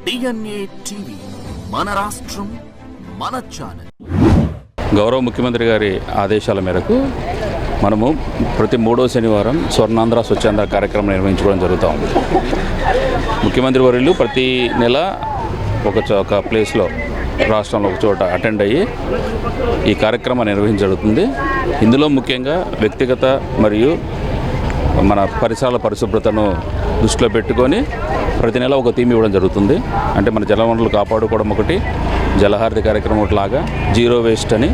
DNA TV మన రాష్ట్రం మన ఛానల్. గౌరవ ముఖ్యమంత్రి గారి ఆదేశాల మేరకు మనము ప్రతి 3వ శనివారం స్వర్ణాంధ్ర స్వచ్ఛాంధ్ర కార్యక్రమం నిర్వహించుకోవడం జరుగుతూ ఉంది. ముఖ్యమంత్రి వర్యులు ప్రతి నెల ఒక ప్లేస్లో రాష్ట్రంలో ఒక చోట అటెండ్ అయ్యి ఈ కార్యక్రమం నిర్వహించబడుతుంది. ఇందులో ముఖ్యంగా వ్యక్తిగత మరియు మన పరిసరాల పరిశుభ్రతను దృష్టిలో పెట్టుకొని ప్రతి నెల ఒక థీమ్ ఇవ్వడం జరుగుతుంది. అంటే మన జలవనరులు కాపాడుకోవడం ఒకటి, జలహారతి కార్యక్రమం ఒకటిలాగా, జీరో వేస్ట్ అని,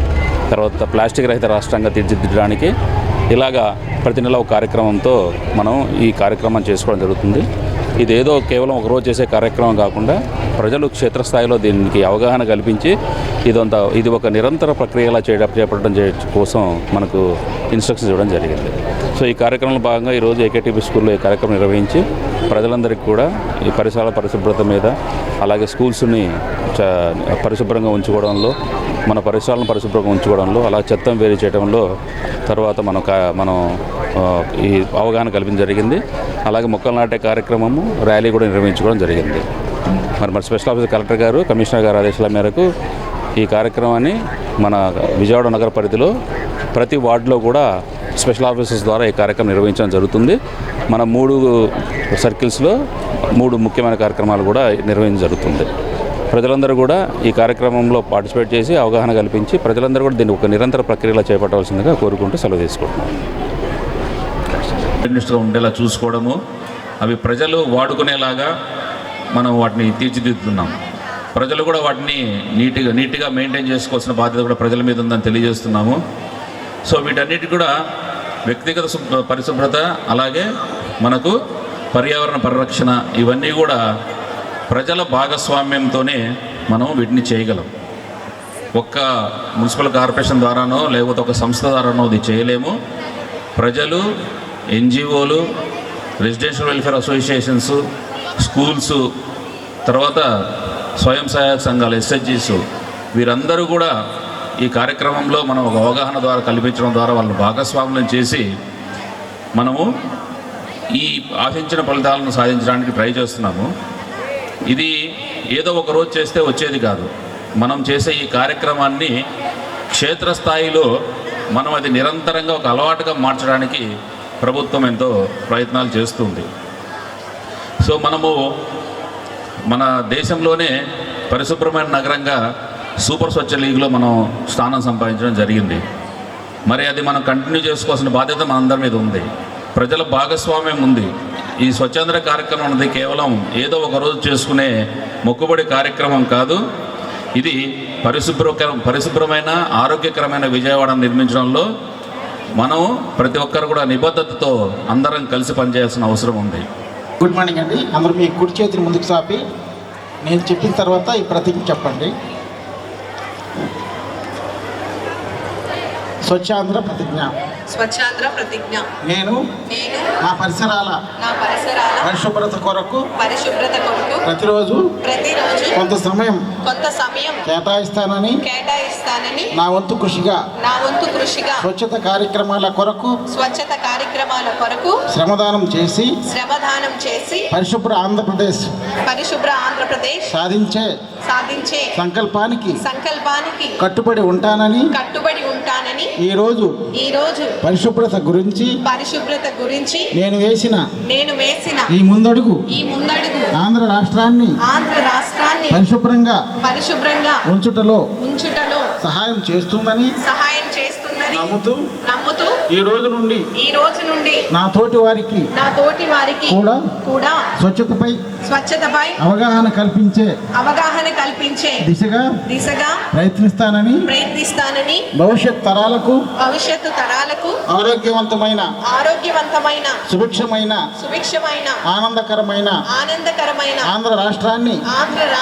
తర్వాత ప్లాస్టిక్ రహిత రాష్ట్రంగా తీర్చిదిద్దడానికి ఇలాగా ప్రతి నెల ఒక కార్యక్రమంతో మనం ఈ కార్యక్రమం చేసుకోవడం జరుగుతుంది. ఇదేదో కేవలం ఒకరోజు చేసే కార్యక్రమం కాకుండా ప్రజలు క్షేత్రస్థాయిలో దీనికి అవగాహన కల్పించి ఇది ఒక నిరంతర ప్రక్రియలా చేపట్టడం కోసం మనకు ఇన్స్ట్రక్షన్స్ ఇవ్వడం జరిగింది. సో ఈ కార్యక్రమంలో భాగంగా ఈరోజు ఏకేటీపీ స్కూల్లో ఈ కార్యక్రమం నిర్వహించి ప్రజలందరికీ కూడా ఈ పరిసరాల పరిశుభ్రత మీద, అలాగే స్కూల్స్ని పరిశుభ్రంగా ఉంచుకోవడంలో, మన పరిసరాలను పరిశుభ్రంగా ఉంచుకోవడంలో, అలా చెత్తను వేరు చేయడంలో తర్వాత మనం ఈ అవగాహన కల్పించడం జరిగింది. అలాగే మొక్కలు నాటే కార్యక్రమము, ర్యాలీ కూడా నిర్వహించుకోవడం జరిగింది. మరి స్పెషల్ ఆఫీసర్ కలెక్టర్ గారు, కమిషనర్ గారు ఆదేశాల మేరకు ఈ కార్యక్రమాన్ని మన విజయవాడ నగర పరిధిలో ప్రతి వార్డులో కూడా స్పెషల్ ఆఫీసర్స్ ద్వారా ఈ కార్యక్రమం నిర్వహించడం జరుగుతుంది. మన 3 సర్కిల్స్లో 3 ముఖ్యమైన కార్యక్రమాలు కూడా నిర్వహించడం జరుగుతుంది. ప్రజలందరూ కూడా ఈ కార్యక్రమంలో పార్టిసిపేట్ చేసి అవగాహన కల్పించి ప్రజలందరూ కూడా దీన్ని ఒక నిరంతర ప్రక్రియలో చేపట్టవలసిందిగా కోరుకుంటూ సెలవు తీసుకుంటున్నాం. ఉండేలా చూసుకోవడము, అవి ప్రజలు వాడుకునేలాగా మనం వాటిని తీర్చిదిద్దుతున్నాం. ప్రజలు కూడా వాటిని నీట్గా మెయింటైన్ చేసుకోవాల్సిన బాధ్యత కూడా ప్రజల మీద ఉందని తెలియజేస్తున్నాము. సో వీటన్నిటి కూడా వ్యక్తిగత పరిశుభ్రత, అలాగే మనకు పర్యావరణ పరిరక్షణ, ఇవన్నీ కూడా ప్రజల భాగస్వామ్యంతోనే మనం వీటిని చేయగలం. ఒక్క మున్సిపల్ కార్పొరేషన్ ద్వారానో లేకపోతే ఒక సంస్థ ద్వారానో ఇది చేయలేము. ప్రజలు, ఎన్జిఓలు, రెసిడెన్షియల్ వెల్ఫేర్ అసోసియేషన్స్, స్కూల్స్, తర్వాత స్వయం సహాయక సంఘాలు, ఎస్హెచ్జీస్, వీరందరూ కూడా ఈ కార్యక్రమంలో మనం ఒక అవగాహన ద్వారా కల్పించడం ద్వారా వాళ్ళని భాగస్వామ్యం చేసి మనము ఈ ఆశించిన ఫలితాలను సాధించడానికి ట్రై చేస్తున్నాము. ఇది ఏదో ఒక రోజు చేస్తే వచ్చేది కాదు. మనం చేసే ఈ కార్యక్రమాన్ని క్షేత్రస్థాయిలో మనం అది నిరంతరంగా ఒక అలవాటుగా మార్చడానికి ప్రభుత్వం ఎంతో ప్రయత్నాలు చేస్తుంది. సో మనము మన దేశంలోనే పరిశుభ్రమైన నగరంగా సూపర్ స్వచ్ఛ లీగ్లో మనం స్థానం సంపాదించడం జరిగింది. మరి అది మనం కంటిన్యూ చేసుకోవాల్సిన బాధ్యత మనందరి మీద ఉంది. ప్రజల భాగస్వామ్యం ఉంది. ఈ స్వచ్ఛాంధ్ర కార్యక్రమం అనేది కేవలం ఏదో ఒక రోజు చేసుకునే మొక్కుబడి కార్యక్రమం కాదు. ఇది పరిశుభ్రమైన ఆరోగ్యకరమైన విజయవాడను నిర్మించడంలో మనం ప్రతి ఒక్కరు కూడా నిబద్ధతతో అందరం కలిసి పనిచేయాల్సిన అవసరం ఉంది. గుడ్ మార్నింగ్ అండి. అందరూ మీ కుడి చేతిని ముందుకు చాపి నేను చెప్పిన తర్వాత ఈ ప్రతిజ్ఞ చెప్పండి. స్వచ్ఛాంధ్ర ప్రతిజ్ఞ. స్వచ్ఛాంధ్ర ప్రతిజ్ఞ. నేను నా పరిసరాల పరిశుభ్రత కొరకు ప్రతిరోజు కొంత సమయం కేటాయిస్తానని నా వంతు కృషిగా స్వచ్ఛత కార్యక్రమాల కొరకు శ్రమదానం చేసి పరిశుభ్ర ఆంధ్రప్రదేశ్ సాధించే సంకల్పానికి కట్టుబడి ఉంటానని ఈ రోజు పరిశుభ్రత గురించి నేను వేసిన ఈ ముందడుగు ఆంధ్ర రాష్ట్రాన్ని పరిశుభ్రంగా ఉంచుటలో సహాయం చేస్తుందని నమ్ముతూ ఈ రోజు నుండి నా తోటి వారికి కూడా స్వచ్ఛతపై అవగాహన కల్పించే దిశగా ప్రయత్నిస్తానని భవిష్యత్ తరాలకు ఆరోగ్యవంతమైన సుభిక్షమైన ఆనందకరమైన ఆంధ్ర రాష్ట్రాన్ని